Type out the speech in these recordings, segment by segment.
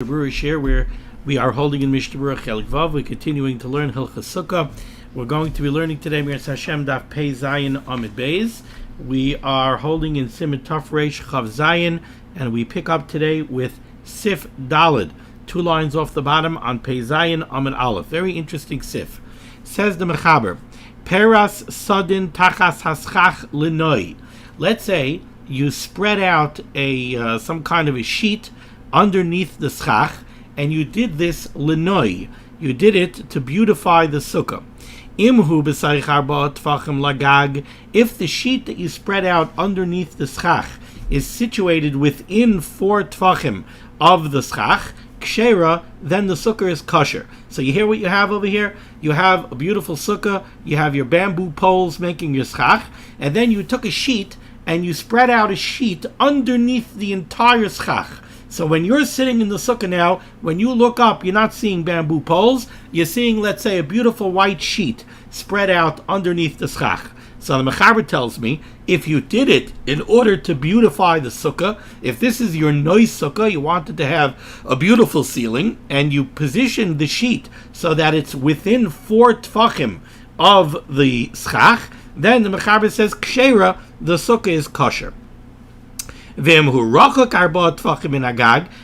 Berurah share where we are holding in Mishnah Chelik Vav. We're continuing to learn halachos sukkah. We're going to be learning today Mir Hashem Daf Pei Zayin Amid Beis. We are holding in Siman Taf Reish Chav Zayin, and we pick up today with Sif Dalid, 2 lines off the bottom on Pei Zayin Amid Aleph. Very interesting Sif. Says the Mechaber, Peras Sadin Tachas Haschach Linoi. Let's say you spread out a some kind of a sheet underneath the schach, and you did this linoi. You did it to beautify the sukkah. Imhu b'sayich arba tfachim lagag. If the sheet that you spread out underneath the schach is situated within 4 tfachim of the schach, kshera, then the sukkah is kosher. So you hear what you have over here? You have a beautiful sukkah, you have your bamboo poles making your schach, and then you took a sheet and you spread out a sheet underneath the entire schach. So when you're sitting in the sukkah now, when you look up, you're not seeing bamboo poles, you're seeing, let's say, a beautiful white sheet spread out underneath the schach. So the Mechaber tells me, if you did it in order to beautify the sukkah, if this is your nice sukkah, you wanted to have a beautiful ceiling, and you positioned the sheet so that it's within 4 tfachim of the schach, then the Mechaber says, kshera, the sukkah is kosher.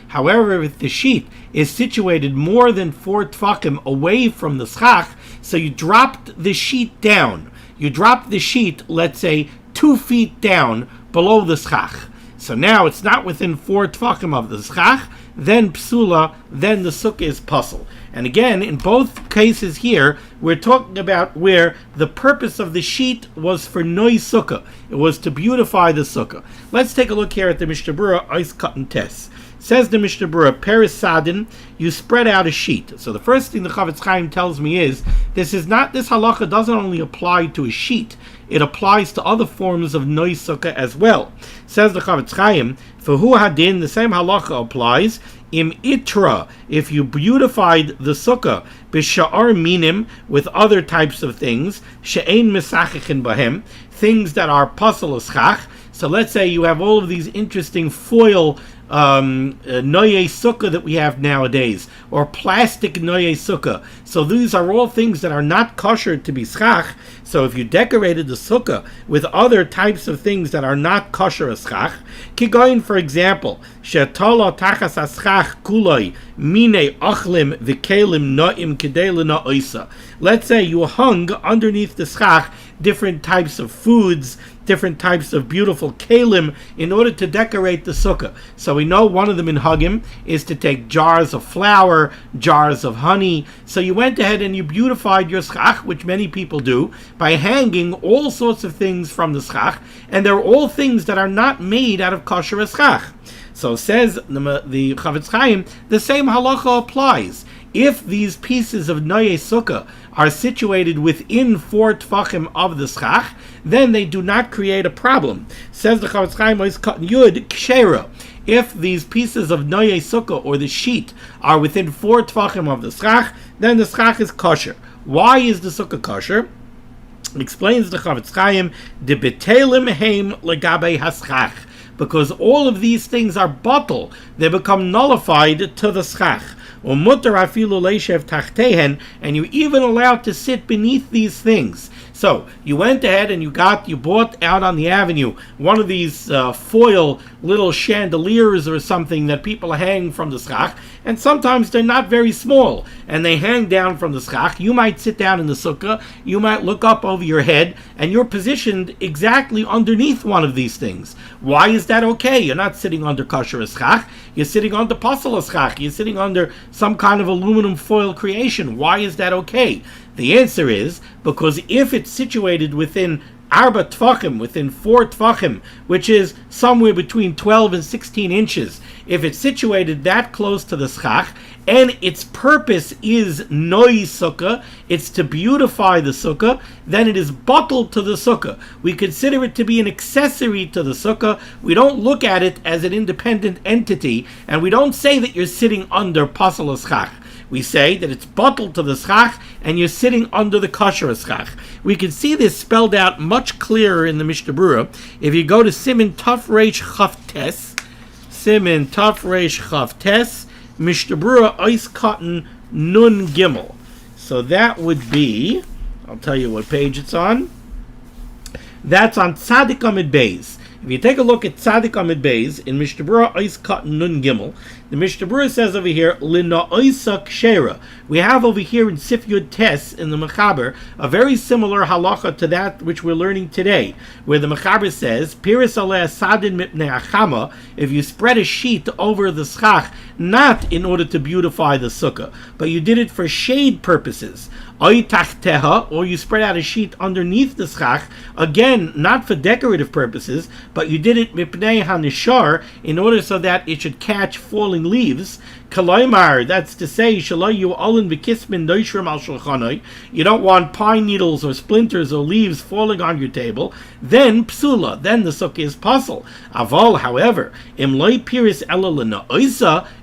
However, if the sheet is situated more than 4 tfachim away from the schach, so you dropped the sheet down. You dropped the sheet, let's say, 2 feet down below the schach. So now it's not within 4 tfachim of the schach, then psula, then the sukkah is puzzle. And again, in both cases here, we're talking about where the purpose of the sheet was for noi sukkah. It was to beautify the sukkah. Let's take a look here at the Mishnah Berurah, Ice Cut and Tess. Says the Mishnah Berurah, Peris Sadin, you spread out a sheet. So the first thing the Chavetz Chaim tells me is, this halacha doesn't only apply to a sheet, it applies to other forms of noi sukkah as well. Says the Chavetz Chaim, for hu hadin, the same halacha applies, im itra, if you beautified the sukkah, b'sha'ar minim, with other types of things, she'ein mesachichin bahem, things that are pasal schach. So let's say you have all of these interesting foil noye sukkah that we have nowadays, or plastic noye sukkah. So these are all things that are not kosher to be schach. So if you decorated the sukkah with other types of things that are not kosher as schach, kigoyin, for example, shetala tachas aschach kuloi mine achlim v'kelim noim kedei l'na'oisa. Let's say you hung underneath the schach different types of foods, different types of beautiful kalim in order to decorate the sukkah. So we know one of the minhagim is to take jars of flour, jars of honey. So you went ahead and you beautified your schach, which many people do, by hanging all sorts of things from the schach, and they're all things that are not made out of kosher schach. So says the Chavetz Chaim, the same halacha applies. If these pieces of noye sukkah are situated within 4 tfachim of the schach, then they do not create a problem. Says the Chavetz Chaim, Yud kshera. If these pieces of noye sukkah, or the sheet, are within 4 tfachim of the schach, then the schach is kosher. Why is the sukkah kosher? Explains the Chavetz Chaim, de betelim heim legabe haschach. Because all of these things are bottle, they become nullified to the schach. And you're even allowed to sit beneath these things. So you went ahead and you bought out on the avenue one of these foil little chandeliers or something that people hang from the schach, and sometimes they're not very small, and they hang down from the schach. You might sit down in the sukkah, you might look up over your head, and you're positioned exactly underneath one of these things. Why is that okay? You're not sitting under kosher schach, you're sitting under pasal schach, you're sitting under some kind of aluminum foil creation. Why is that okay? The answer is because if it's situated within arba tfachim, within 4 tfachim, which is somewhere between 12 and 16 inches, if it's situated that close to the schach, and its purpose is noi sukkah, it's to beautify the sukkah, then it is bottled to the sukkah. We consider it to be an accessory to the sukkah. We don't look at it as an independent entity, and we don't say that you're sitting under pasal schach. We say that it's bottled to the schach, and you're sitting under the kosher schach. We can see this spelled out much clearer in the Mishnah Berurah. If you go to Siman Taf Reish Chav Tes, Siman Taf Reish Chav Tes, Mishnah Berurah Ice Cotton Nun Gimel. So that would be, I'll tell you what page it's on. That's on Tzadik Amid Beis. If you take a look at Tzadik Amid Beis in Mishnah Berurah Ice Cotton Nun Gimel, the Mishnah Berurah says over here, Lina Oisa Kshera. We have over here in Sif Yud Tes in the Mechaber a very similar halacha to that which we're learning today, where the Mechaber says, Piris aleh sadin mipnei achama, if you spread a sheet over the schach, not in order to beautify the sukkah, but you did it for shade purposes. Or you spread out a sheet underneath the schach, again, not for decorative purposes, but you did it mipnei hanishar, in order so that it should catch falling leaves. Kalaymar, that's to say, you don't want pine needles or splinters or leaves falling on your table. Then psula, then the sukkah is puzzle. Aval, however,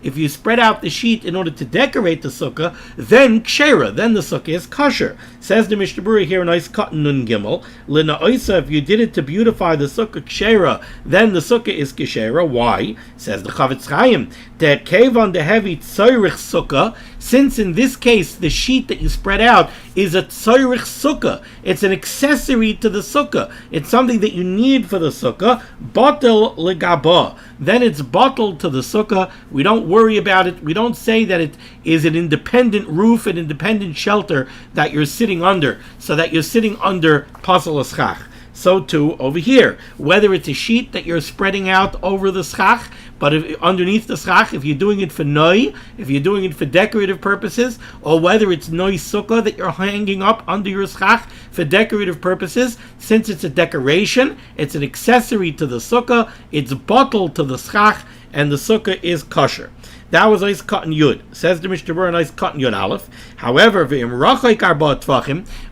if you spread out the sheet in order to decorate the sukkah, then kshera, then the sukkah is kosher. Says the Mishnah Berurah here in Ice Cotton Nun Gimel, Lina Oisa, if you did it to beautify the sukkah kshera, then the sukkah is kshera. Why? Says the Chavetz Chaim, that kevan the heavy tzayrich sukkah, since in this case the sheet that you spread out is a tzayrich sukkah, it's an accessory to the sukkah, it's something that you need for the sukkah, batel legaba, then it's bottled to the sukkah. We don't worry about it. We don't say that it is an independent roof, an independent shelter that you're sitting under, so that you're sitting under pasal schach. So too over here, whether it's a sheet that you're spreading out over the schach, but underneath the schach, if you're doing it for noi, if you're doing it for decorative purposes, or whether it's noi sukkah that you're hanging up under your schach for decorative purposes, since it's a decoration, it's an accessory to the sukkah, it's bottled to the schach, and the sukkah is kosher. That was Ice Cotton Yud. Says the Mishnah Berurah in Ice Cotton Yud Aleph. However,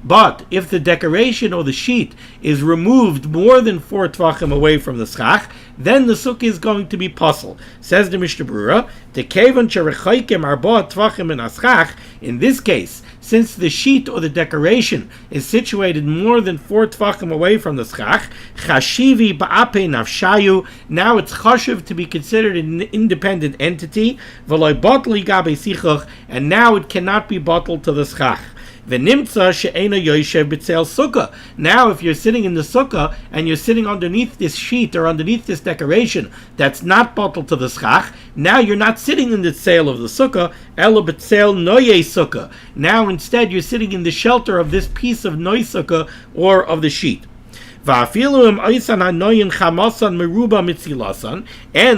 but if the decoration or the sheet is removed more than 4 tvachim away from the schach, then the sukkah is going to be puzzle. Says the Mishnah Berurah, in this case, since the sheet or the decoration is situated more than 4 tvachim away from the schach, chashivi ba'ape nafshayu, now it's chashiv to be considered an independent entity, v'loy botli gabe sichach, and now it cannot be bottled to the schach. V'nimtza she'ena yoshev b'tzel sukkah. Now, if you're sitting in the sukkah and you're sitting underneath this sheet or underneath this decoration that's not bottled to the schach, now you're not sitting in the tzel of the sukkah, ela b'tzel noye sukkah. Now, instead, you're sitting in the shelter of this piece of noy sukkah or of the sheet. And the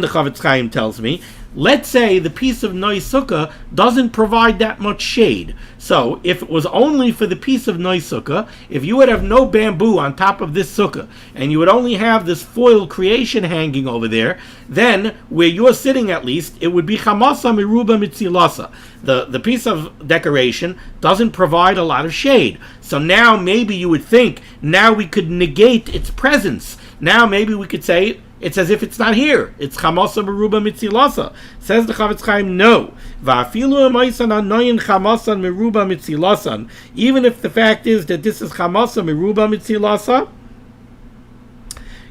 Chavetz Chaim tells me, let's say the piece of noy sukkah doesn't provide that much shade. So if it was only for the piece of noy sukkah, if you would have no bamboo on top of this sukkah, and you would only have this foil creation hanging over there, then where you're sitting at least, it would be chamasa miruba mitzilasa. The piece of decoration doesn't provide a lot of shade. So now maybe you would think, now we could negate its presence. Now maybe we could say, it's as if it's not here. It's chamasa meruba mitzilasa. Says the Chavetz Chaim, no. Even if the fact is that this is chamasa meruba mitzilasa,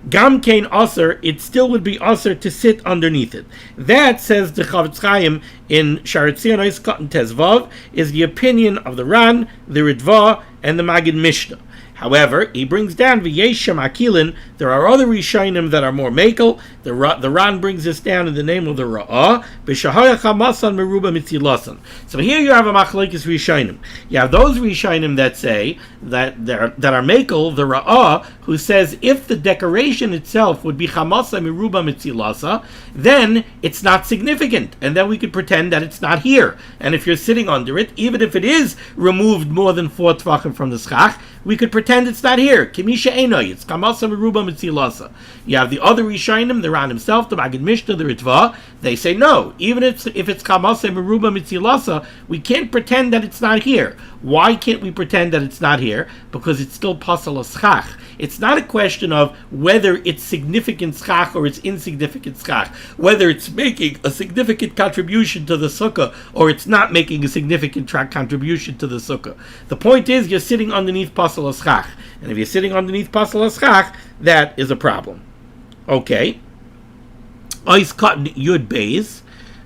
gam kein aser, it still would be aser to sit underneath it. That, says the Chavetz Chaim in Sharet Zion Ice Cotton Tezvav, is the opinion of the Ran, the Ritva, and the Magid Mishnah. However, he brings down v'yeshem akilin. There are other rishonim that are more makel. The Ran brings this down in the name of the Ra'ah. B'shahaya chamasan meruba mitzilasan. So here you have a machlekes rishonim. You have those rishonim that say that are makel, the Ra'ah, who says if the decoration itself would be chamasa meruba mitzilasa, then it's not significant, and then we could pretend that it's not here. And if you're sitting under it, even if it is removed more than 4 tvachim from the schach, we could pretend it's not here. Kimisha Enoy, it's Kamasa Meruba Mitzilasa. You have the other Rishonim, the Ran himself, the Magid Mishnah, the Ritva. They say no. Even if it's Kamasa Meruba Mitzilasa, we can't pretend that it's not here. Why can't we pretend that it's not here? Because it's still Pasal Schach. It's not a question of whether it's significant schach or it's insignificant schach, whether it's making a significant contribution to the sukkah or it's not making a significant contribution to the sukkah. The point is, you're sitting underneath pasal schach, and if you're sitting underneath pasal schach, that is a problem. Okay. Ice cotton yud beis.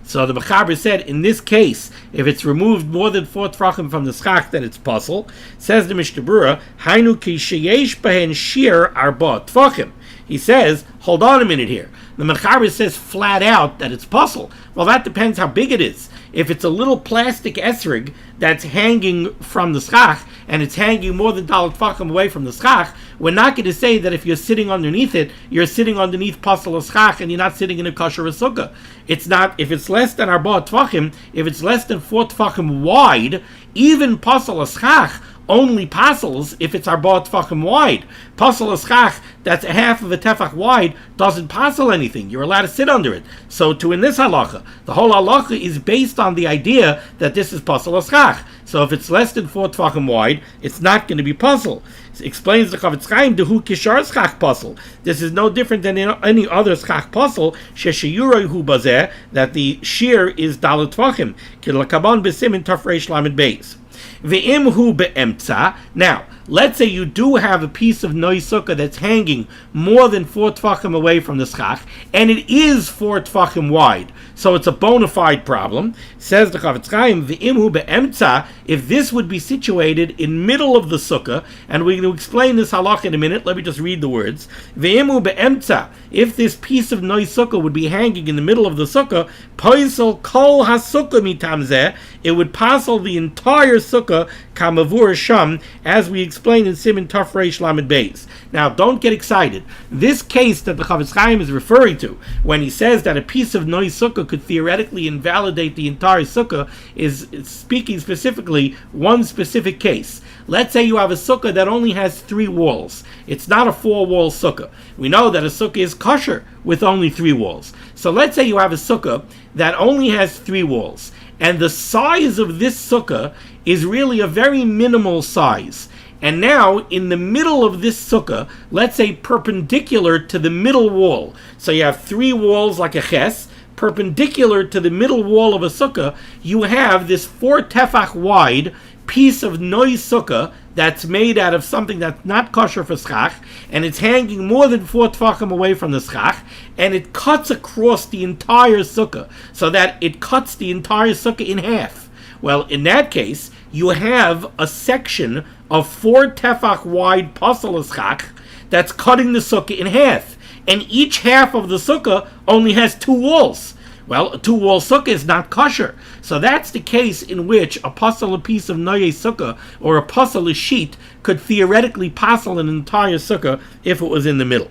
So the Mechaber said, in this case, if it's removed more than 4 tefachim from the schach, then it's puzzle. Says the Mishnah Berurah, Hainu ki sheyesh behen shir arba tefachim. He says, hold on a minute here. The Mechaber says flat out that it's puzzle. Well, that depends how big it is. If it's a little plastic esrig that's hanging from the schach, and it's hanging more than dalet tefachim away from the schach, we're not going to say that if you're sitting underneath it, you're sitting underneath pasal schach, and you're not sitting in a kosher sukkah. It's not, if it's less than arba tefachim, if it's less than 4 tefachim wide, even pasal schach only pasals if it's arba tefachim wide. Pasal schach that's a half of a tefach wide doesn't pasal anything. You're allowed to sit under it. So too in this halacha, the whole halacha is based on the idea that this is pasal schach. So if it's less than 4 tefachim wide, it's not going to be pasal. Explains the Chavetz Chaim, Dehu kishar schach pasal. This is no different than any other schach pasal, sheshiyurayhu bazeh, that the shear is dalet tefachim. Kilakaban b'simin tafreish lamed beis. Ve'imhu be'emtza. Now, let's say you do have a piece of noi sukkah that's hanging more than 4 tefachim away from the schach, and it is 4 tefachim wide, so it's a bona fide problem. Says the Chavetz Chaim, ve'imhu be'emtza, if this would be situated in middle of the sukkah, and we're going to explain this halach in a minute, let me just read the words. Ve'imhu be'emtza, if this piece of noi sukkah would be hanging in the middle of the sukkah, poisel kol ha-sukkah mitam zeh, it would passel the entire sukkah kamavur sham, as we explained in Siman Taf Reish Lamed Beis. Now, don't get excited. This case that the Chavetz Chaim is referring to, when he says that a piece of noi sukkah could theoretically invalidate the entire sukkah, is speaking specifically one specific case. Let's say you have a sukkah that only has 3 walls. It's not a 4-wall sukkah. We know that a sukkah is kosher with only 3 walls. So let's say you have a sukkah that only has 3 walls, and the size of this sukkah is really a very minimal size. And now, in the middle of this sukkah, let's say perpendicular to the middle wall, so you have 3 walls like a ches, perpendicular to the middle wall of a sukkah, you have this 4 tefach wide piece of noi sukkah that's made out of something that's not kosher for schach, and it's hanging more than 4 tefachim away from the schach, and it cuts across the entire sukkah, so that it cuts the entire sukkah in half. Well, in that case, you have a section of 4 tefach wide pasal schach that's cutting the sukkah in half, and each half of the sukkah only has 2 walls. Well, a 2-wall sukkah is not kosher. So that's the case in which a pasal, a piece of noye sukkah, or a pasal, a sheet, could theoretically pasal an entire sukkah if it was in the middle.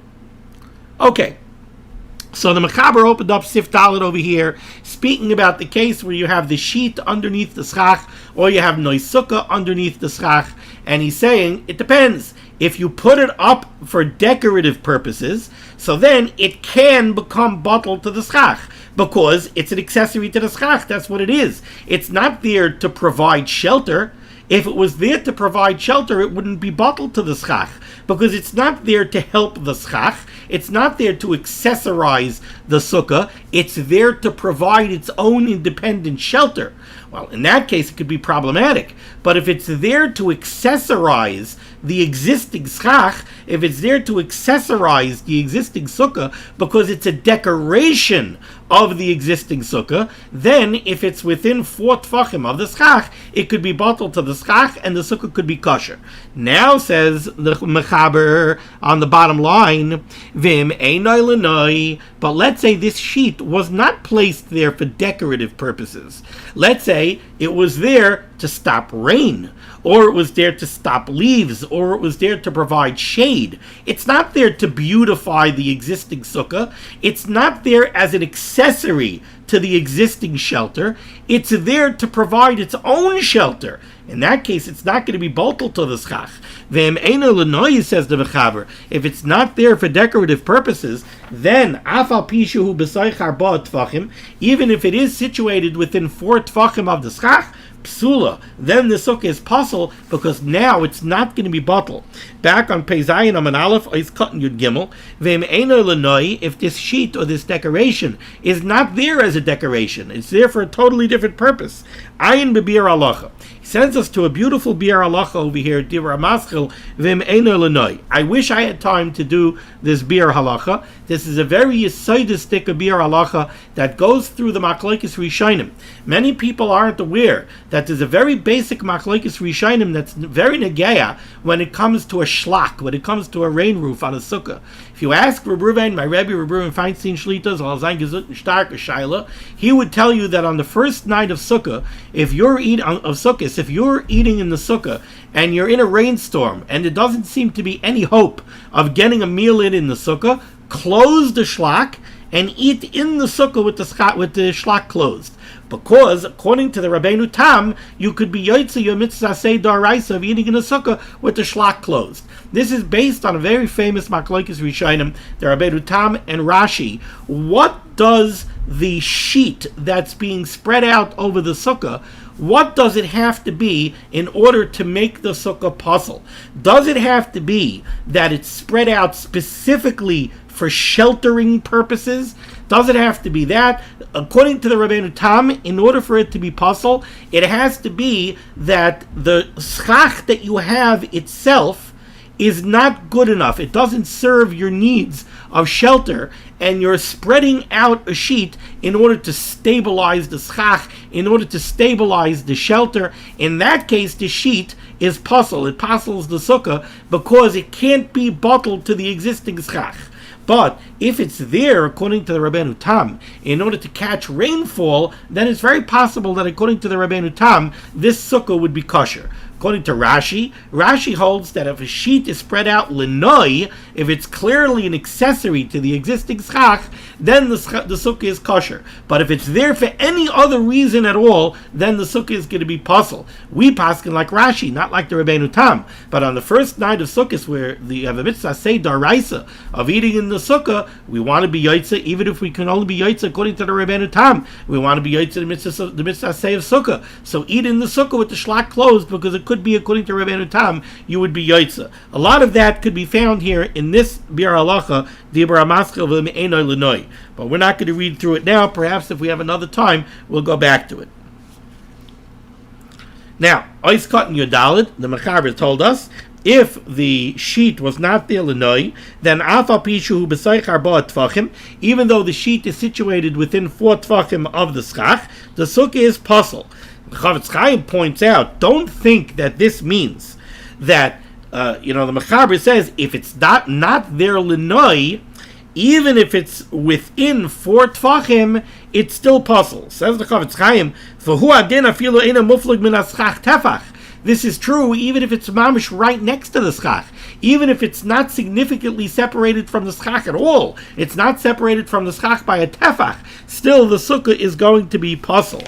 Okay. So the Mechaber opened up Sif Dalet over here, speaking about the case where you have the sheet underneath the schach, or you have noy sukkah underneath the schach, and he's saying, it depends. If you put it up for decorative purposes, so then it can become bottled to the schach, because it's an accessory to the schach. That's what it is. It's not there to provide shelter. If it was there to provide shelter, it wouldn't be bottled to the schach, because it's not there to help the schach. It's not there to accessorize the sukkah. It's there to provide its own independent shelter. Well, in that case, it could be problematic. But if it's there to accessorize the existing schach, if it's there to accessorize the existing sukkah because it's a decoration of the existing sukkah, then if it's within 4 tefachim of the schach, it could be bottled to the schach and the sukkah could be kosher. Now, says the Mechaber on the bottom line, Vim einoi lenoi, but let's say this sheet was not placed there for decorative purposes. Let's say it was there to stop rain, or it was there to stop leaves, or it was there to provide shade. It's not there to beautify the existing sukkah. It's not there as an accessory to the existing shelter. It's there to provide its own shelter. In that case, it's not going to be bottled to the schach. V'em eino l'noy, says the Mechaber, if it's not there for decorative purposes, then afal pishu b'soich arba tefachim, even if it is situated within 4 tefachim of the schach, psula, then the sukkah is puzzle, because now it's not going to be bottled. Back on Pei Zayin Amud Aleph, is cutting Yud Gimel. V'em eino l'noy, if this sheet or this decoration is not there as a decoration, it's there for a totally different purpose. Ayin b'bir halacha. He sends us to a beautiful biur halacha over here, Dibra Maschil Vim Eino Lenoi. I wish I had time to do this biur halacha. This is a very yisoidistic biur halacha that goes through the machlokes rishonim. Many people aren't aware that there's a very basic machlokes rishonim that's very negeya when it comes to a schach, when it comes to a rain roof on a sukkah. If you ask Reb Ruvain, my Rebbe, Reb Ruvain Feinstein Shlitas, Al Zayin Gezut and Stark Shaila, he would tell you that on the first night of sukkah, if you're eating in the sukkah and you're in a rainstorm and there doesn't seem to be any hope of getting a meal in the sukkah, close the schach and eat in the sukkah with the schach closed. Because, according to the Rabbeinu Tam, you could be yoytze your mitzvah say daraisa of eating in a sukkah with the schach closed. This is based on a very famous machlokes rishonim, the Rabbeinu Tam and Rashi. What does the sheet that's being spread out over the sukkah, what does it have to be in order to make the sukkah puzzle? Does it have to be that it's spread out specifically for sheltering purposes? Does it have to be that? According to the Rabbeinu Tam, in order for it to be puzzle, it has to be that the schach that you have itself is not good enough. It doesn't serve your needs of shelter, and you're spreading out a sheet in order to stabilize the schach, in order to stabilize the shelter. In that case, the sheet is puzzle. It puzzles the sukkah because it can't be bottled to the existing schach. But if it's there, according to the Rabbeinu Tam, in order to catch rainfall, then it's very possible that according to the Rabbeinu Tam, this sukkah would be kosher. According to Rashi, Rashi holds that if a sheet is spread out linoi, if it's clearly an accessory to the existing schach, then the sukkah is kosher. But if it's there for any other reason at all, then the sukkah is going to be puzzle. We paskin like Rashi, not like the Rabbeinu Tam. But on the first night of Sukkot, where you have a mitzvah say daraisa of eating in the sukkah, we want to be yoytze, even if we can only be yoytze according to the Rabbeinu Tam. We want to be yoytze the mitzvah say of sukkah. So eat in the sukkah with the schach closed, because it could be, according to Rabbeinu Tam, you would be yoytze. A lot of that could be found here in this biur halacha, Dibra Maschil V'Eino Lenoi. But we're not going to read through it now. Perhaps if we have another time, we'll go back to it. Now, Ois Katan Yodalid, the Mechaber told us, if the sheet was not there lenoi, then Afal Pishu B'Soich Arba Tfachim, even though the sheet is situated within 4 Tfachim of the schach, the sukkah is puzzle. Chavetz Chaim points out, don't think that this means that, the Mechaber says, if it's not there lenoi, even if it's within 4 Tfachim, it's still puzzle. Says the Chavetz Chaim, V'hu adin afilu eina muflig min ha-schach tefach. This is true even if it's mamish right next to the schach. Even if it's not significantly separated from the schach at all. It's not separated from the schach by a tefach. Still, the sukkah is going to be puzzle.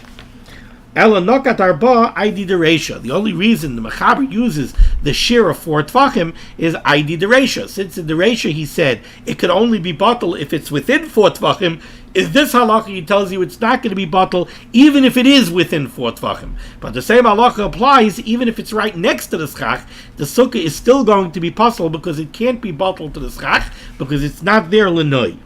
Ela nokat arba ID dereisha. The only reason the Mechaber uses the shir of 4 tfachim is ID dereisha. Since in dereisha he said it could only be bottled if it's within 4 tfachim, is this halacha he tells you it's not going to be bottled even if it is within 4 tfachim. But the same halacha applies even if it's right next to the schach. The sukkah is still going to be puzzled because it can't be bottled to the schach because it's not there lenoi.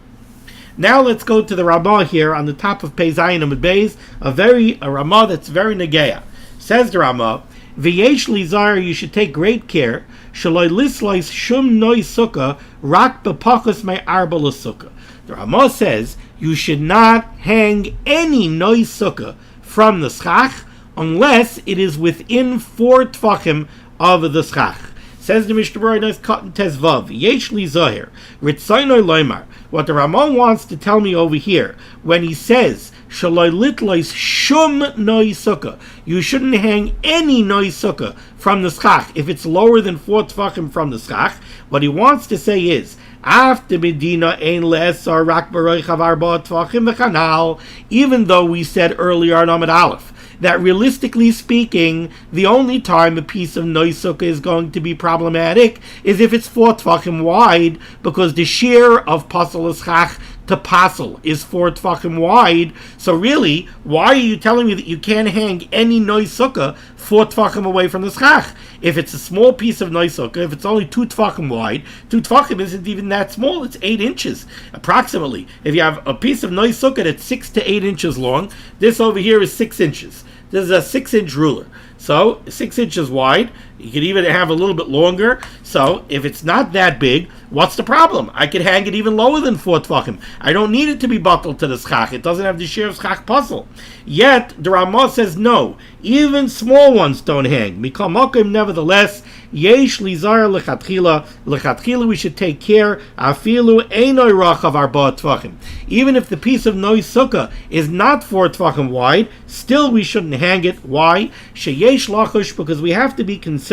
Now let's go to the Ramah here on the top of Pei Zayin Amud Beis, a Ramah that's very negeya. Says the Ramah, V'yesh lizar, you should take great care, shaloi lislois shum noi sukkah, rak b'pachos mei arba l'sukkah. The Ramah says, you should not hang any noi sukkah from the schach unless it is within 4 tfachim of the schach. Says the Mishnah Berurah, Katan Tezvav, Yesh li Zahir, Ritzaynoi Loimar. What the Ramon wants to tell me over here, when he says, Shaloi litlois shum noi sukkah, you shouldn't hang any noi sukkah from the schach if it's lower than 4 tfachim from the schach. What he wants to say is, after Medina ein le'esar rak b'roich havar ba tfachim v'chanal, even though we said earlier on Amud Aleph, that realistically speaking, the only time a piece of noi sukkah is going to be problematic is if it's 4 tfachim wide, because the shear of pasal schach to pasal is 4 tfachim wide. So really, why are you telling me that you can't hang any noi sukkah 4 tfachim away from the schach? If it's a small piece of noi sukkah, if it's only 2 tfachim wide, 2 tfachim isn't even that small, it's 8 inches, approximately. If you have a piece of noi sukkah that's 6 to 8 inches long, this over here is 6 inches. This is a 6-inch ruler. So 6 inches wide. You could even have a little bit longer. So if it's not that big, what's the problem? I could hang it even lower than 4 tvachim. I don't need it to be bottled to the schach. It doesn't have the shear of schach puzzle. Yet the Ramah says no. Even small ones don't hang. Mikol Mokim, nevertheless, yesh lizar lechatchila. Lechatchila, we should take care. Afilu einoi rachav arba tvachim. Even if the piece of noi sukkah is not 4 tvachim wide, still we shouldn't hang it. Why? Sheyesh lachush, because we have to be concerned.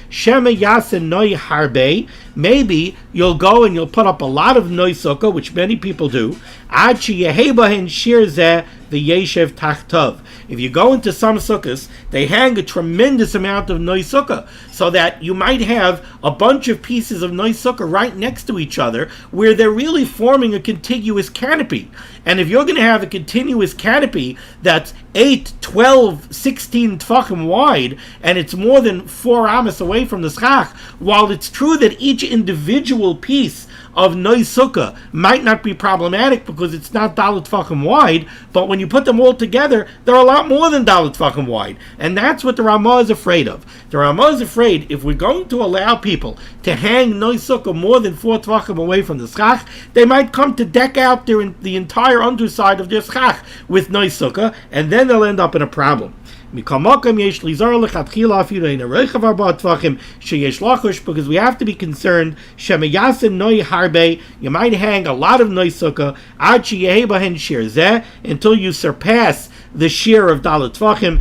Shema yasen noi harbe. Maybe you'll go and you'll put up a lot of noi sukkah, which many people do. Ad sheyehebahen shir zeh v'yeshev tachtov. If you go into some sukkahs, they hang a tremendous amount of noi sukkah, so that you might have a bunch of pieces of noi sukkah right next to each other, where they're really forming a contiguous canopy. And if you're going to have a continuous canopy that's 8, 12, 16 tvachim wide, and it's more than 4 amas away from the schach, while it's true that each individual piece of noi sukkah might not be problematic because it's not dalet tvachim wide, but when you put them all together, they're a lot more than dalet tvachim wide. And that's what the Ramah is afraid of. The Ramah is afraid if we're going to allow people to hang noi sukkah more than 4 tvachim away from the schach, they might come to deck out the entire underside of their schach with noi sukkah, and then they'll end up in a problem. Because we have to be concerned. You might hang a lot of noi sukkah until you surpass the shear of dalet tvachim,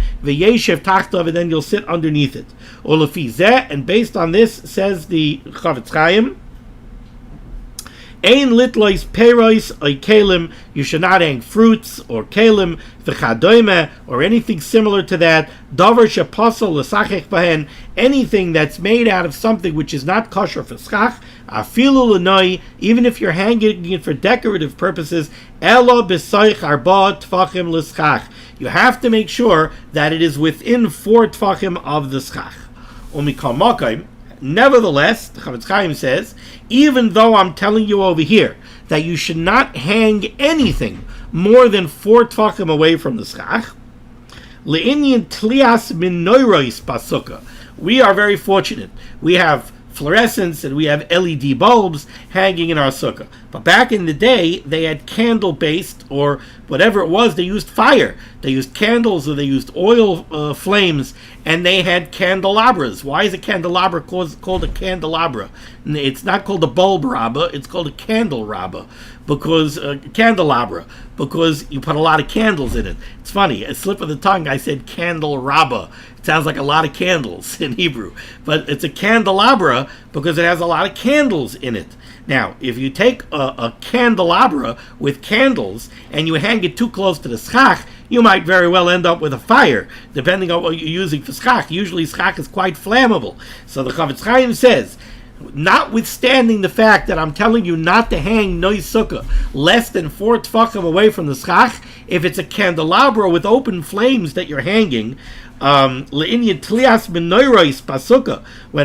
and then you'll sit underneath it. And based on this, says the Chavetz Chaim, Ein litlois perois oy kelim, you should not hang fruits or kelim, v'chadoime, or anything similar to that. Davar sheposel l'sachech bahen, anything that's made out of something which is not kosher for schach, afilu l'noi, even if you're hanging it for decorative purposes, elo b'soich arba tvachim l'schach. You have to make sure that it is within 4 tvachim of the schach. Umikol mokim, nevertheless, the Chavetz Chaim says, even though I'm telling you over here that you should not hang anything more than 4 tvachim away from the schach, le'inyan tlias min noiros basukkah, we are very fortunate. We have fluorescents and we have LED bulbs hanging in our sukkah. But back in the day, they had candle-based, or whatever it was, they used fire. They used candles, or they used oil flames, and they had candelabras. Why is a candelabra called a candelabra? It's not called a bulb rabba, it's called a candle rabba, because candelabra, because you put a lot of candles in it. It's funny, a slip of the tongue, I said candle rabba. It sounds like a lot of candles in Hebrew, but it's a candelabra because it has a lot of candles in it. Now, if you take a candelabra with candles and you hang it too close to the schach, you might very well end up with a fire, depending on what you're using for schach. Usually schach is quite flammable. So the Chavetz Chaim says, notwithstanding the fact that I'm telling you not to hang noi sukkah less than 4 tvachim away from the schach, if it's a candelabra with open flames that you're hanging, when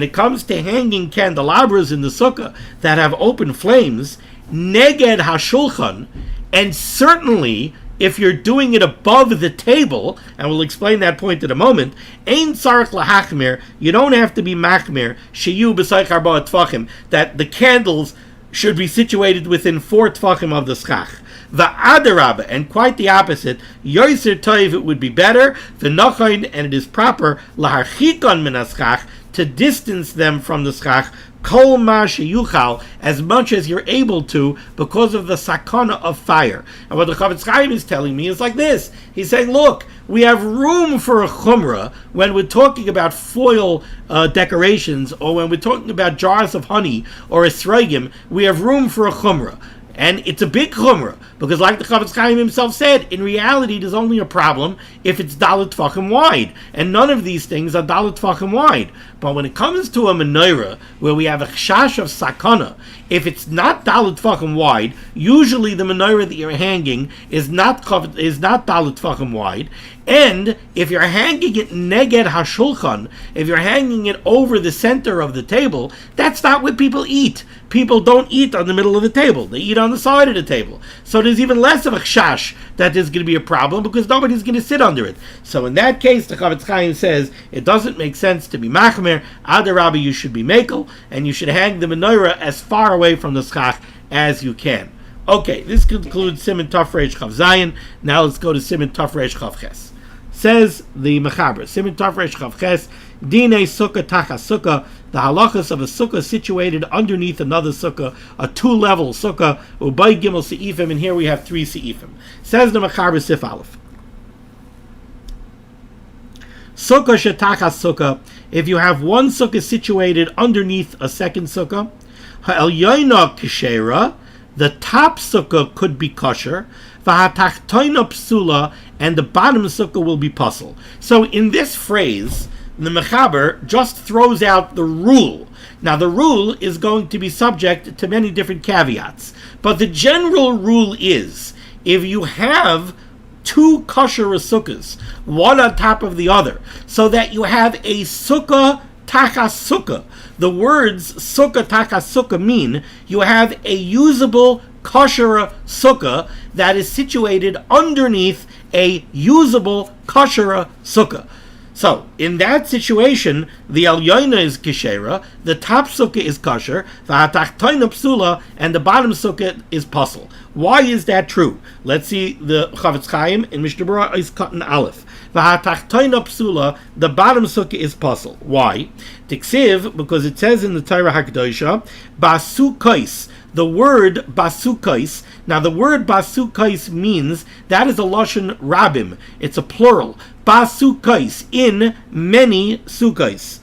it comes to hanging candelabras in the sukkah that have open flames, neged hashulchan, and certainly if you're doing it above the table, and we'll explain that point in a moment, ein tzarich lahachmir, you don't have to be machmir, sheyu b'soich arba tvachim, that the candles should be situated within 4 tvachim of the schach. Va'adarabba, and quite the opposite, yoser toiv, it would be better, v'nochain, and it is proper, laharchikon min haschach, to distance them from the schach, kol ma sheyuchal, as much as you're able to, because of the sakana of fire. And what the Chavetz Chaim is telling me is like this. He's saying, look, we have room for a chumrah when we're talking about foil decorations, or when we're talking about jars of honey or esrogim, we have room for a chumrah. And it's a big chumrah, because like the Chavetz Chaim himself said, in reality there's only a problem if it's dalet tvachim wide, and none of these things are dalet tvachim wide. But when it comes to a menorah, where we have a chash of sakana, if it's not dalet tvachim wide, usually the menorah that you're hanging is not dalet tvachim wide, and if you're hanging it neged hashulchan, if you're hanging it over the center of the table, that's not what people eat. People don't eat on the middle of the table. They eat on the side of the table. So there's there's even less of a chash that there's going to be a problem because nobody's going to sit under it. So in that case, the Chavetz Chaim says it doesn't make sense to be machmer. Adarabba, you should be mekel, and you should hang the menorah as far away from the schach as you can. Okay, this concludes Siman Tov Reish Chav Zayin. Now let's go to Siman Tov Reish Chav Ches. Says the Mechaber, Siman Tov Reish Chav Ches, Dinei Sukkah Tachas Sukkah, the halachos of a sukkah situated underneath another sukkah, a two-level sukkah, Ubay Gimel Se'ifim, and here we have 3 Se'ifim. Says the Mechaber Sif Aleph. Sukkah Shetachas Sukkah, if you have one sukkah situated underneath a second sukkah, Ha'elyoina Keshera, the top sukkah could be kosher, v'hatachtoina psula, and the bottom sukkah will be puzzle. So in this phrase, the Mechaber just throws out the rule. Now the rule is going to be subject to many different caveats, but the general rule is, if you have 2 kosher sukkahs, one on top of the other, so that you have a sukkah tachas sukkah. The words sukkah tachas sukkah mean you have a usable kosher sukkah that is situated underneath a usable kosher sukkah. So, in that situation, the elyoina is keshera, the top sukkah is kosher, v'hatachtoina psula, and the bottom sukkah is puzzle. Why is that true? Let's see the Chavetz Chaim in Mishnah Berurah is cut in Aleph. V'hatachtoina psula, the bottom sukkah is puzzle. Why? Tiksiv, because it says in the Torah HaKadoshah, basukais, the word basukais. Now the word basukais means, that is a lashon rabim. It's a plural. Basukais, in many sukkahs.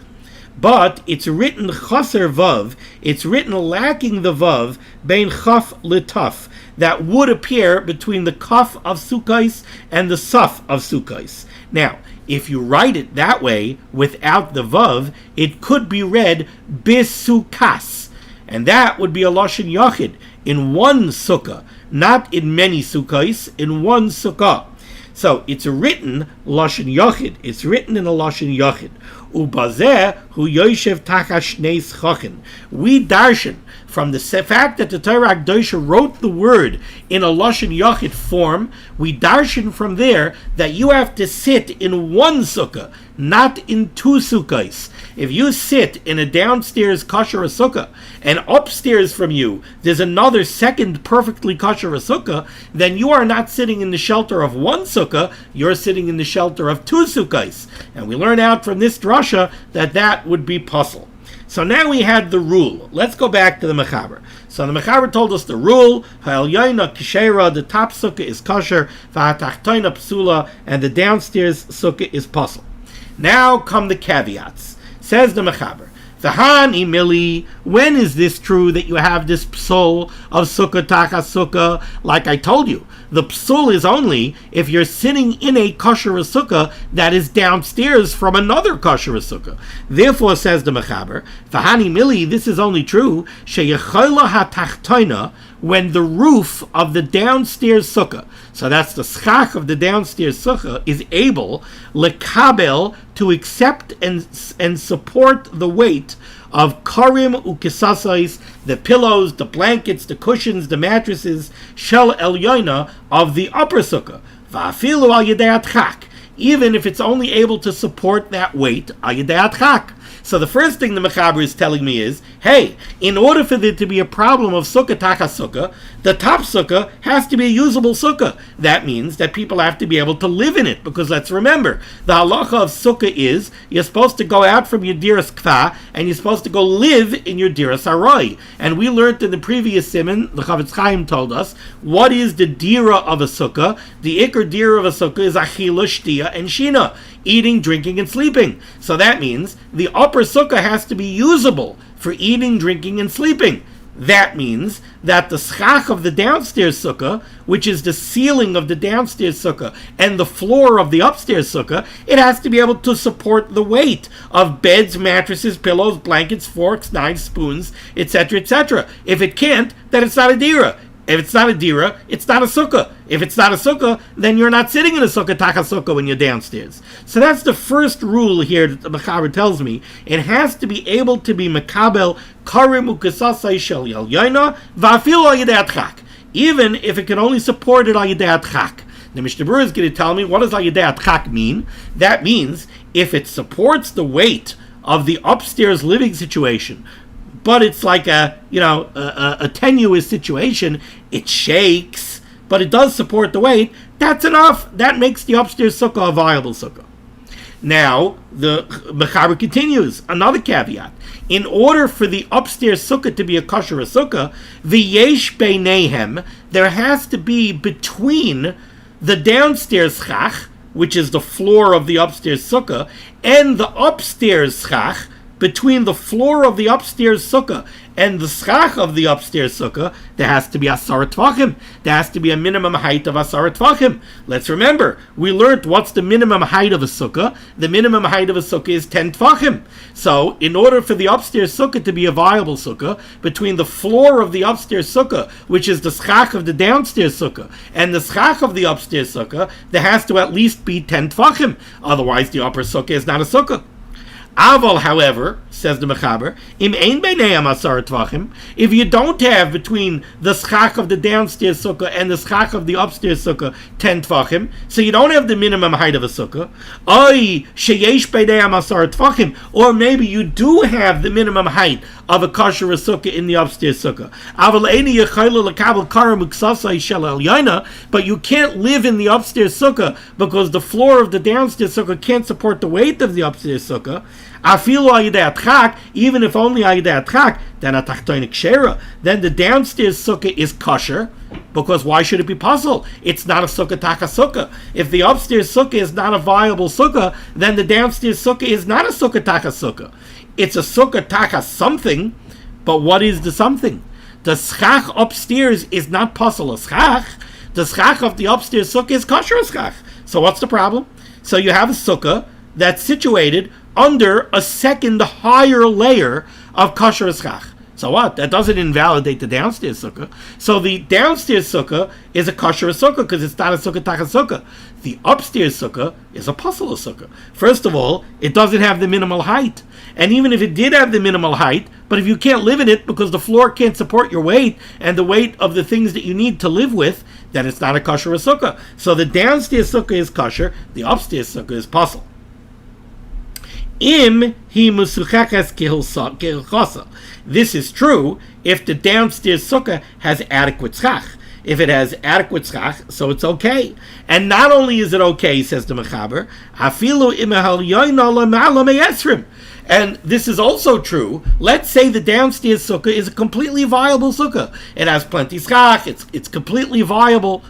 But it's written chaser vav. It's written lacking the vav, bein chaf litaf. That would appear between the kaf of sukkahs and the saf of sukkahs. Now, if you write it that way, without the vav, it could be read bisukas. And that would be a lashon yachid, in one sukkah, not in many sukkahs, in one sukkah. So it's written lashon yachid. It's written in a lashon yachid. Ubazeh hu yoshev tachas shnei schachin. We darshan from the fact that the Torah HaKadoshah wrote the word in a lashon yachid form. We darshan from there that you have to sit in one sukkah, not in 2 sukkahs. If you sit in a downstairs kosher sukkah, and upstairs from you there's another second perfectly kosher sukkah, then you are not sitting in the shelter of one sukkah, you're sitting in the shelter of 2 sukkahs. And we learn out from this drasha that would be puzzle. So now we had the rule. Let's go back to the Mechaber. So the Mechaber told us the rule, ha'elyoina keshera, the top sukkah is kosher, v'hatachtoina psula, and the downstairs sukkah is puzzle. Now come the caveats. Says the Mechaber, V'hani mili, when is this true that you have this psul of sukkah tachas sukkah? Like I told you, the psul is only if you're sitting in a kosher sukkah that is downstairs from another kosher sukkah. Therefore, says the Mechaber, V'hani mili, this is only true sheyechola hatachtoina, when the roof of the downstairs sukkah, so that's the schach of the downstairs sukkah, is able lekabel, to accept and support the weight of karim ukesasais, the pillows, the blankets, the cushions, the mattresses, shel elyoina, of the upper sukkah, va'afilu al yedei hatchak, even if it's only able to support that weight al yedei hatchak. So the first thing the Mechaber is telling me is, hey, in order for there to be a problem of sukkah tachas sukkah, the top sukkah has to be a usable sukkah. That means that people have to be able to live in it, because let's remember, the halacha of sukkah is, you're supposed to go out from your diras kfa, and you're supposed to go live in your diras arai. And we learned in the previous Siman, the Chavetz Chaim told us, what is the dira of a sukkah? The ikar dira of a sukkah is achila, shtia, and shina, eating, drinking, and sleeping. So that means the upper sukkah has to be usable for eating, drinking, and sleeping. That means that the schach of the downstairs sukkah, which is the ceiling of the downstairs sukkah and the floor of the upstairs sukkah, it has to be able to support the weight of beds, mattresses, pillows, blankets, forks, knives, spoons, etc., etc. If it can't, then it's not a dira. If it's not a dira, it's not a sukkah. If it's not a sukkah, then you're not sitting in a sukkah tachas sukkah when you're downstairs. So that's the first rule here that the Mechaber tells me. It has to be able to be mekabel karim ukesasai shel elyoina va'afilu al yedei hatchak, even if it can only support it al yedei schach. The Mishnah Berurah is going to tell me, what does al yedei schach mean? That means if it supports the weight of the upstairs living situation, but it's like a tenuous situation, it shakes, but it does support the weight, that's enough. That makes the upstairs sukkah a viable sukkah. Now, the Mechaber continues, another caveat. In order for the upstairs sukkah to be a kosher sukkah, v'yesh beinehem, there has to be between the downstairs schach, which is the floor of the upstairs sukkah, and the upstairs schach, between the floor of the upstairs sukkah and the schach of the upstairs sukkah, there has to be 10 tvachim. There has to be a minimum height of 10 tvachim. Let's remember, we learned what's the minimum height of a sukkah. The minimum height of a sukkah is 10 tvachim. So, in order for the upstairs sukkah to be a viable sukkah, between the floor of the upstairs sukkah, which is the schach of the downstairs sukkah, and the schach of the upstairs sukkah, there has to at least be 10 tvachim. Otherwise, the upper sukkah is not a sukkah. Aval, however, says the Mechaber, im ein beineim 10 tvachim, if you don't have between the schach of the downstairs sukkah and the schach of the upstairs sukkah 10 tvachim, so you don't have the minimum height of a sukkah, oy sheyesh beineim 10 tvachim, or maybe you do have the minimum height of a kosher sukkah in the upstairs sukkah. Aval eini yechayla lekabel kara muksasai shel elyoina, but you can't live in the upstairs sukkah because the floor of the downstairs sukkah can't support the weight of the upstairs sukkah. Afilu al yedei schach, even if only al yedei schach, then a tachtonik shera, then the downstairs sukkah is kosher, because why should it be puzzle? It's not a sukkah taka sukkah. If the upstairs sukkah is not a viable sukkah, then the downstairs sukkah is not a sukkah taka sukkah. It's a sukkah taka something, but what is the something? The schach upstairs is not puzzle a schach. The schach of the upstairs sukkah is kosher schach. So what's the problem? So you have a sukkah that's situated under a second higher layer of kosher schach. So what? That doesn't invalidate the downstairs sukkah. So the downstairs sukkah is a kosher sukkah because it's not a sukkah taka sukkah. The upstairs sukkah is a pasala sukkah. First of all, it doesn't have the minimal height. And even if it did have the minimal height, but if you can't live in it because the floor can't support your weight and the weight of the things that you need to live with, then it's not a kosher sukkah. So the downstairs sukkah is kosher, the upstairs sukkah is pasal. Im hi musucheches kehilchasa. This is true if the downstairs sukkah has adequate schach. If it has adequate schach, so it's okay. And not only is it okay, says the Mechaber, afilu imehal yoyna lemala me'esrim. And this is also true. Let's say the downstairs sukkah is a completely viable sukkah. It has plenty schach. It's completely viable.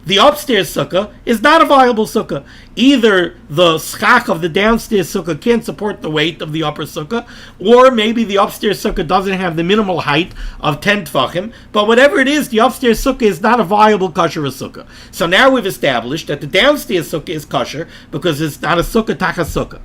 The upstairs sukkah is not a viable sukkah. Either the schach of the downstairs sukkah can't support the weight of the upper sukkah, or maybe the upstairs sukkah doesn't have the minimal height of 10 tfachim, but whatever it is, the upstairs sukkah is not a viable kosher sukkah. So now we've established that the downstairs sukkah is kosher because it's not a sukkah taka sukkah.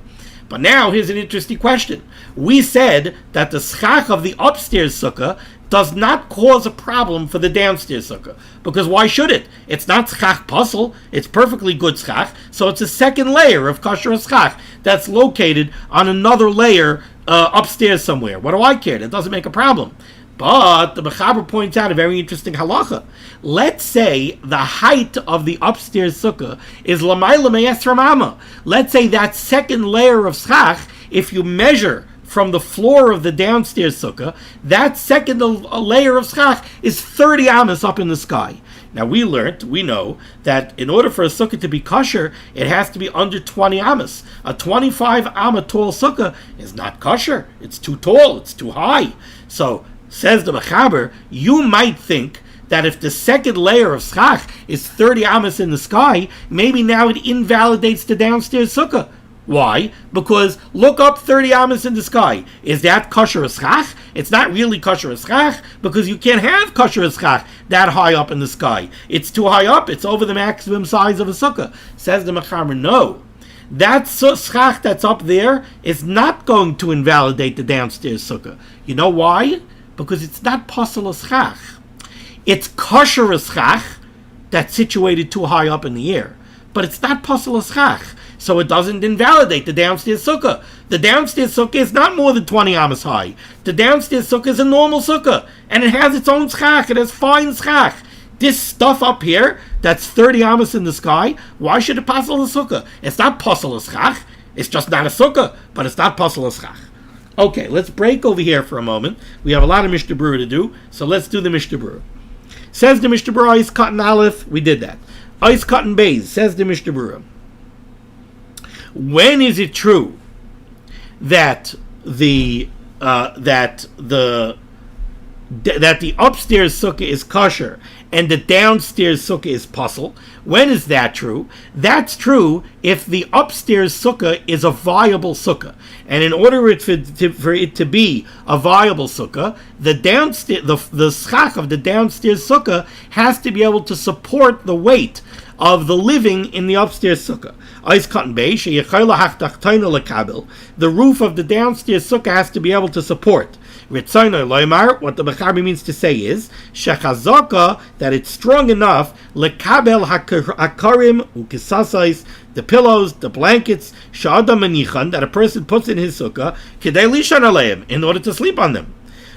But now here's an interesting question. We said that the schach of the upstairs sukkah does not cause a problem for the downstairs sukkah. Because why should it? It's not schach puzzle, it's perfectly good schach, so it's a second layer of kosher schach that's located on another layer upstairs somewhere. What do I care? That doesn't make a problem. But the Mechaber points out a very interesting halacha. Let's say the height of the upstairs sukkah is lamayla me'esram amma. Let's say that second layer of schach, if you measure from the floor of the downstairs sukkah, that second layer of schach is 30 amas up in the sky. Now we know that in order for a sukkah to be kosher, it has to be under 20 amas. A 25 amma tall sukkah is not kosher. It's too tall, it's too high. So, says the Mechaber, you might think that if the second layer of schach is 30 amas in the sky, maybe now it invalidates the downstairs sukkah. Why? Because look up 30 amas in the sky. Is that kosher schach? It's not really kosher schach because you can't have kosher schach that high up in the sky. It's too high up. It's over the maximum size of a sukkah. Says the Mechaber, no. That schach that's up there is not going to invalidate the downstairs sukkah. You know why? Because it's not pasal schach. It's kosher schach that's situated too high up in the air. But it's not pasal schach. So it doesn't invalidate the downstairs sukkah. The downstairs sukkah is not more than 20 amas high. The downstairs sukkah is a normal sukkah. And it has its own schach. It has fine schach. This stuff up here, that's 30 amos in the sky, why should it passel a sukkah? It's not passel a schach. It's just not a sukkah, but it's not passel a schach. Okay, let's break over here for a moment. We have a lot of Mishnah Berurah to do, so let's do the Mishnah Berurah. Says the Mishnah Berurah, Ois Cotton Aleph, we did that. Ois Cotton Beis, says the Mishnah Berurah. When is it true that the upstairs sukkah is kosher and the downstairs sukkah is puzzle? When is that true? That's true if the upstairs sukkah is a viable sukkah, and in order for it to be a viable sukkah, the schach of the downstairs sukkah has to be able to support the weight of the living in the upstairs sukkah. The roof of the downstairs sukkah has to be able to support. What the Mechaber means to say is shechazaka, that it's strong enough lekabel hakarim ukisasais, the pillows, the blankets, sha'adam manichan, that a person puts in his sukkah kedei lishan aleim, in order to sleep on them.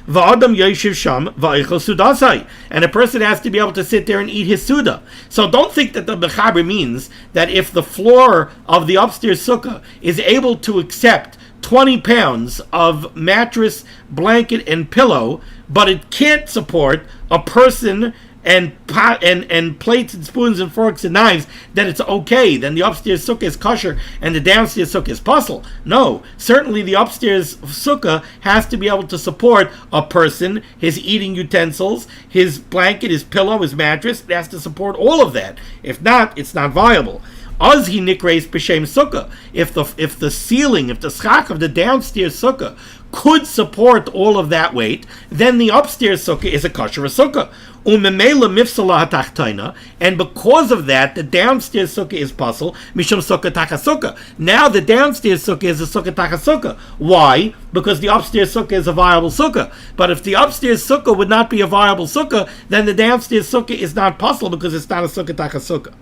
Va'adam yeshiv sham va'ichel sudasai, and a person has to be able to sit there and eat his suda. So don't think that the Mechaber means that if the floor of the upstairs sukkah is able to accept 20 pounds of mattress, blanket, and pillow, but it can't support a person and plates and spoons and forks and knives, then it's okay. Then the upstairs sukkah is kosher and the downstairs sukkah is puzzle. No, certainly the upstairs sukkah has to be able to support a person, his eating utensils, his blanket, his pillow, his mattress. It has to support all of that. If not, it's not viable. Az he nikreis b'shem sukkah. If the ceiling, if the schach of the downstairs sukkah could support all of that weight, then the upstairs sukkah is a kosher sukkah. Umemela mifsala hatachtaina, and because of that, the downstairs sukkah is puzzle mishum sukkah takasukkah. Now the downstairs sukkah is a sukkah takasukkah. Why? Because the upstairs sukkah is a viable sukkah. But if the upstairs sukkah would not be a viable sukkah, then the downstairs sukkah is not puzzle because it's not a sukkah takasukkah.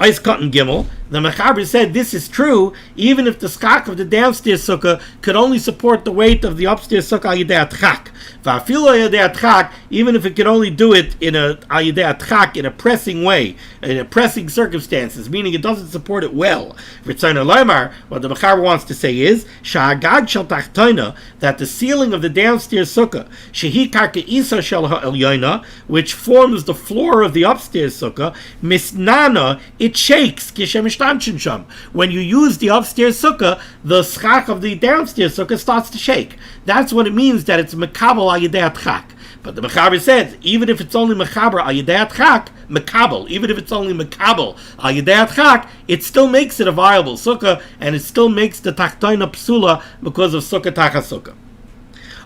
Ice Cotton Gimel, the Mechaber said this is true even if the schach of the downstairs sukkah could only support the weight of the upstairs sukkah al yedei atchak. Va'afilu al yedei atchak, even if it could only do it in a al yedei atchak, in a pressing way, in a pressing circumstances, meaning it doesn't support it well. V'tzayin leimar, what the Mechaber wants to say is sha'agag shel tachtoina, that the ceiling of the downstairs sukkah, shehi karka isa shel ha'elyoina, which forms the floor of the upstairs sukkah, misnana, it shakes. When you use the upstairs sukkah, the schach of the downstairs sukkah starts to shake. That's what it means that it's mekabel al yedei atchak. But the Mechaber said, even if it's only mechaber al yedei atchak, mekabel, even if it's only mekabel al yedei atchak, it still makes it a viable sukkah, and it still makes the tachtoina psula because of sukkah tachasukkah.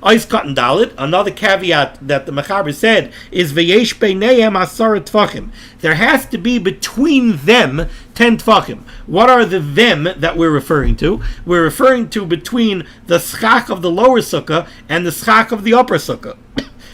Ois Cotton Dalit, another caveat that the Mechaber said is V'yesh beinayim asara tfachim. There has to be between them 10 tfachim. What are the them that we're referring to? We're referring to between the schach of the lower sukkah and the schach of the upper sukkah.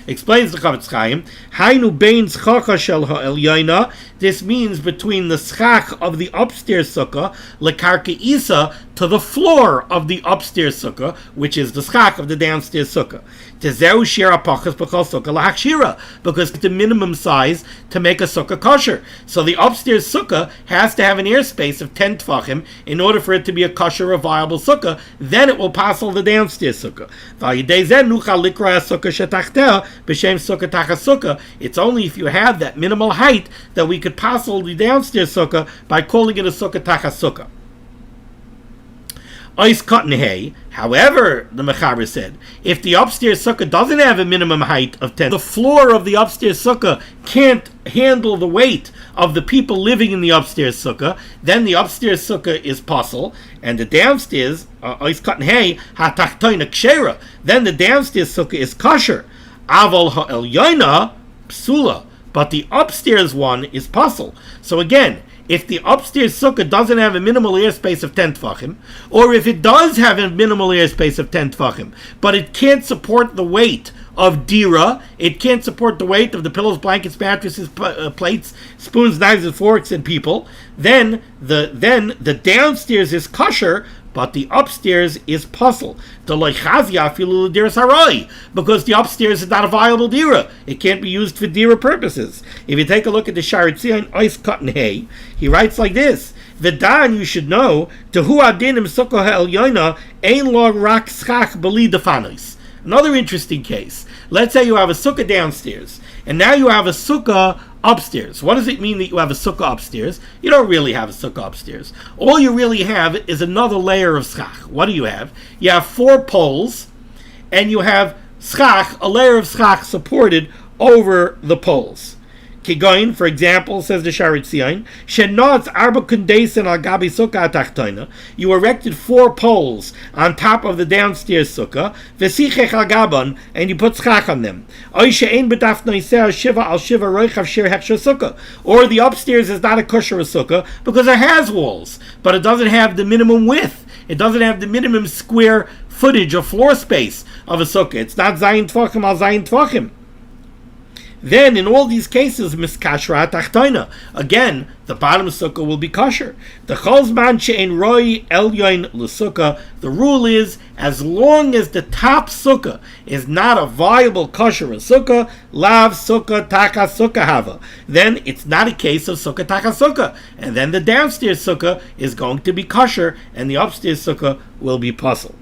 Explains the Chavetz Chaim, Hainu bein schach shel ha'elyoina. This means between the schach of the upstairs sukkah, lekarka isa, to the floor of the upstairs sukkah, which is the schach of the downstairs sukkah. Tezeu shir apachas b'chol sukkah lahakshira, because it's the minimum size to make a sukkah kosher. So the upstairs sukkah has to have an airspace of 10 tfachim in order for it to be a kosher or viable sukkah. Then it will passel the downstairs sukkah. It's only if you have that minimal height that we could passel the downstairs sukkah by calling it a sukkah tachasukkah. Ois Cotton Hay. However, the Mechaber said, if the upstairs sukkah doesn't have a minimum height of 10, the floor of the upstairs sukkah can't handle the weight of the people living in the upstairs sukkah, then the upstairs sukkah is puzzle, and the downstairs, Ois Cotton Hay, hatachtoina kshera, then the downstairs sukkah is kosher. Aval ha'elyoina psula, but the upstairs one is puzzle. So again, if the upstairs sukkah doesn't have a minimal airspace of 10 tfachim, or if it does have a minimal airspace of 10 tfachim, but it can't support the weight of dira, it can't support the weight of the pillows, blankets, mattresses, plates, spoons, knives, and forks, and people, then the downstairs is kosher, but the upstairs is puzzle. Because the upstairs is not a viable dira. It can't be used for dira purposes. If you take a look at the Sha'ar Tzion Ice Cut and Hay, he writes like this: V'dan, you should know, Tehu adinim sukkah ha'elyoina ein lo rak schach b'li defanos. Another interesting case. Let's say you have a sukkah downstairs, and now you have a sukkah upstairs. What does it mean that you have a sukkah upstairs? You don't really have a sukkah upstairs. All you really have is another layer of schach. What do you have? You have 4 poles, and you have schach, a layer of schach supported over the poles. Kigoin, for example, says the Sha'ar Tzion, Shenotz arba kundesin al gabi sukkah atachtoina. You erected 4 poles on top of the downstairs sukkah, v'sichech al gaban, and you put schach on them. Oy she'ein b'daf noiseh shiva al shiva roichav shir hechsher sukkah. Or the upstairs is not a kosher sukkah because it has walls, but it doesn't have the minimum width. It doesn't have the minimum square footage or floor space of a sukkah. It's not zayin tvachim al zayin tvachim. Then, in all these cases, miskashra tachtoina. Again, the bottom sukkah will be kosher. The cholzman she'en roi elyoin l'sukkah. The rule is, as long as the top sukkah is not a viable kosher sukkah, lav sukkah taka sukkah hava. Then it's not a case of sukkah taka sukkah. And then the downstairs sukkah is going to be kosher, and the upstairs sukkah will be puzzle.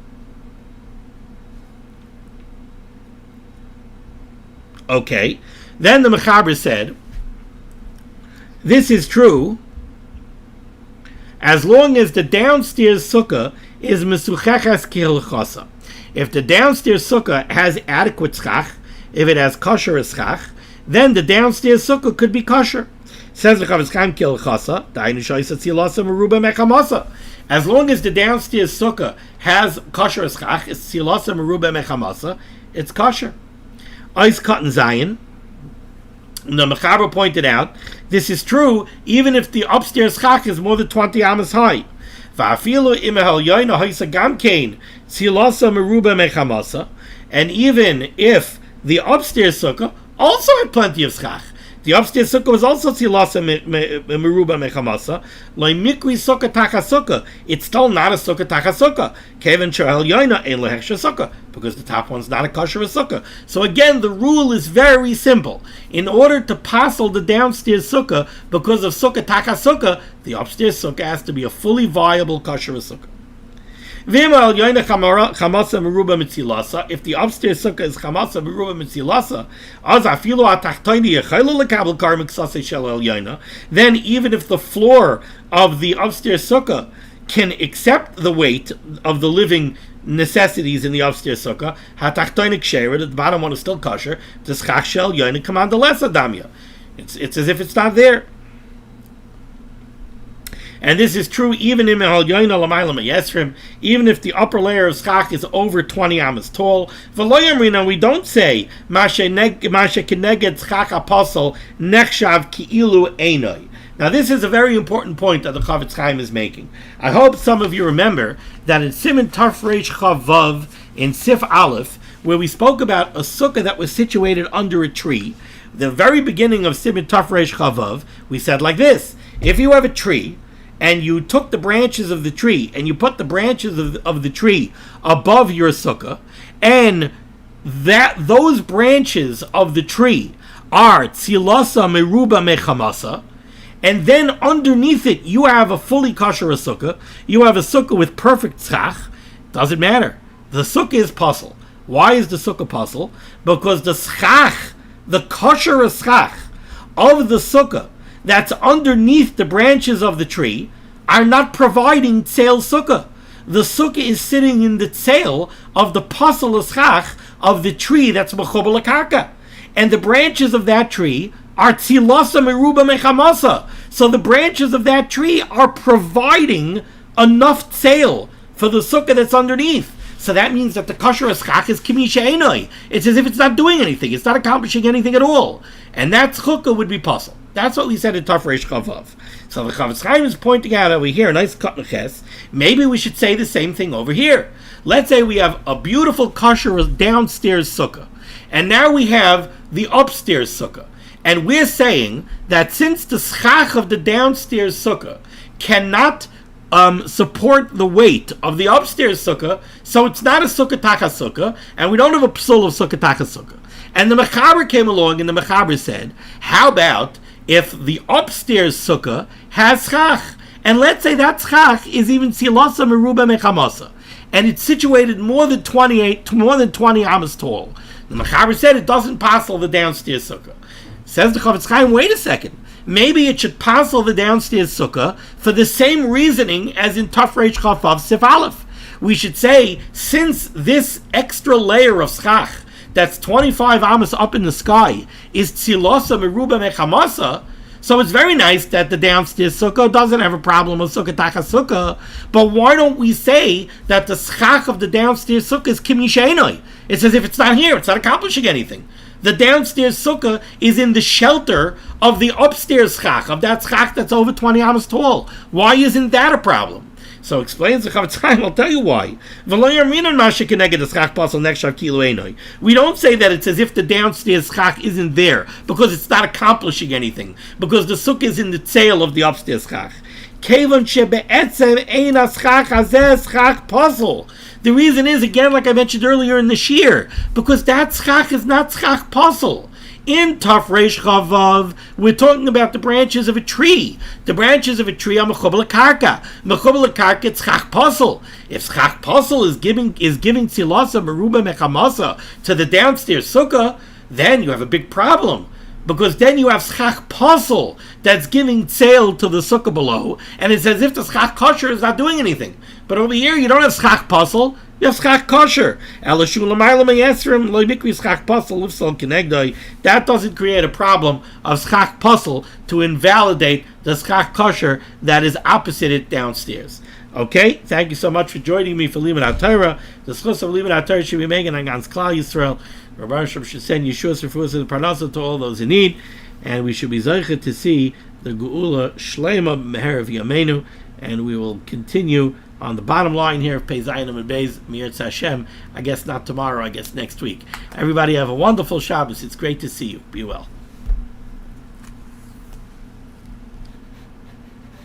Okay. Then the Mechaber said, this is true as long as the downstairs sukkah is mesucheches kihilchasa. If the downstairs sukkah has adequate schach, if it has kosher schach, then the downstairs sukkah could be kosher. Says the Chavetz Chaim kihilchasa, dainu shoysa tzilasa meruba mechamasa. As long as the downstairs sukkah has kosher schach, it's tzilasa meruba mechamasa, it's kosher. Ice cut and zayin. The Mechaber pointed out, this is true even if the upstairs schach is more than 20 amas high. And even if the upstairs sukkah also had plenty of schach, the upstairs sukkah was also tzilasa meruba mechamasa. Lo mikri sukkah taka sukkah. It's still not a sukkah taka sukkah. Kevin shel yoina ein lehechsher sukkah, because the top one's not a kosher sukkah. So again, the rule is very simple. In order to passel the downstairs sukkah because of sukkah taka sukkah, the upstairs sukkah has to be a fully viable kosher sukkah. If the upstairs sukkah is chamasa meruba mitzilasa, then even if the floor of the upstairs sukkah can accept the weight of the living necessities in the upstairs sukkah, the bottom one is still kosher. It's as if it's not there. And this is true even in even if the upper layer of schach is over 20 amas tall. We don't say Now this is a very important point that the Chavetz Chaim is making. I hope some of you remember that in Siman Tafresh Chavav in Sif Aleph, where we spoke about a sukkah that was situated under a tree, the very beginning of Siman Tafresh Chavav, we said like this: if you have a tree, and you took the branches of the tree, and you put the branches of the tree above your sukkah, and those branches of the tree are tzilasa meruba mechamasa, and then underneath it you have a fully kosher sukkah, you have a sukkah with perfect schach, doesn't matter. The sukkah is puzzle. Why is the sukkah puzzle? Because the schach, the kosher schach of the sukkah that's underneath the branches of the tree are not providing tzeil sukkah. The sukkah is sitting in the tzeil of the pasal schach of the tree that's mechubar l'karka. And the branches of that tree are tzilasa meruba mechamasa. So the branches of that tree are providing enough tzeil for the sukkah that's underneath. So that means that the kosher schach is kimisha einoi. It's as if it's not doing anything. It's not accomplishing anything at all. And that sukkah would be puzzle. That's what we said in Tafresh Chavav. So the Chavetz Chaim is pointing out over here, a nice cut neches. Maybe we should say the same thing over here. Let's say we have a beautiful kosher downstairs sukkah, and now we have the upstairs sukkah. And we're saying that since the schach of the downstairs sukkah cannot support the weight of the upstairs sukkah, so it's not a sukkah taka sukkah, and we don't have a psul of sukkah taka sukkah. And the mechaber came along, and the mechaber said, how about if the upstairs sukkah has schach? And let's say that schach is even silasa meruba mechamasa, and it's situated more than 20 amas tall. The mechaber said it doesn't passel the downstairs sukkah. Says the Chavetz Chaim, wait a second. Maybe it should passel the downstairs sukkah for the same reasoning as in Taf Reish Chaf Vav Sif Aleph. We should say, since this extra layer of schach that's 25 amas up in the sky is tzilosa meruba mechamasa, so it's very nice that the downstairs sukkah doesn't have a problem with sukkah taka sukkah, but why don't we say that the schach of the downstairs sukkah is kim yishenoi? It's as if it's not here, it's not accomplishing anything. The downstairs sukkah is in the shelter of the upstairs schach, of that schach that's over 20 amas tall. Why isn't that a problem? So explains the Chavetz Chaim, I'll tell you why. We don't say that it's as if the downstairs schach isn't there, because it's not accomplishing anything, because the sukkah is in the tail of the upstairs schach. The reason is, again, like I mentioned earlier in the shir, because that schach is not schach puzzle. In Taf Reish Chavav, we're talking about the branches of a tree. The branches of a tree are mechubel karka. Mechubel karka, it's schach puzzle. If schach puzzle is giving tzilasa meruba mechamasa to the downstairs sukkah, then you have a big problem. Because then you have schach puzzle that's giving tzel to the sukkah below, and it's as if the schach kosher is not doing anything. But over here, you don't have schach puzzle, you have schach kosher. That doesn't create a problem of schach puzzle to invalidate the schach kosher that is opposite it downstairs. Okay, thank you so much for joining me for limud HaTorah. The schus of limud HaTorah should be making on Gans Klal Yisrael. Rabbi Hashem should send Yeshua's refuahs and parnasa to all those in need, and we should be zeicha to see the Geula Shleima Meher of Yameinu, and we will continue on the bottom line here of Pei Zayin and Beis Mi'eretz Hashem. I guess not tomorrow, I guess next week. Everybody have a wonderful Shabbos. It's great to see you. Be well.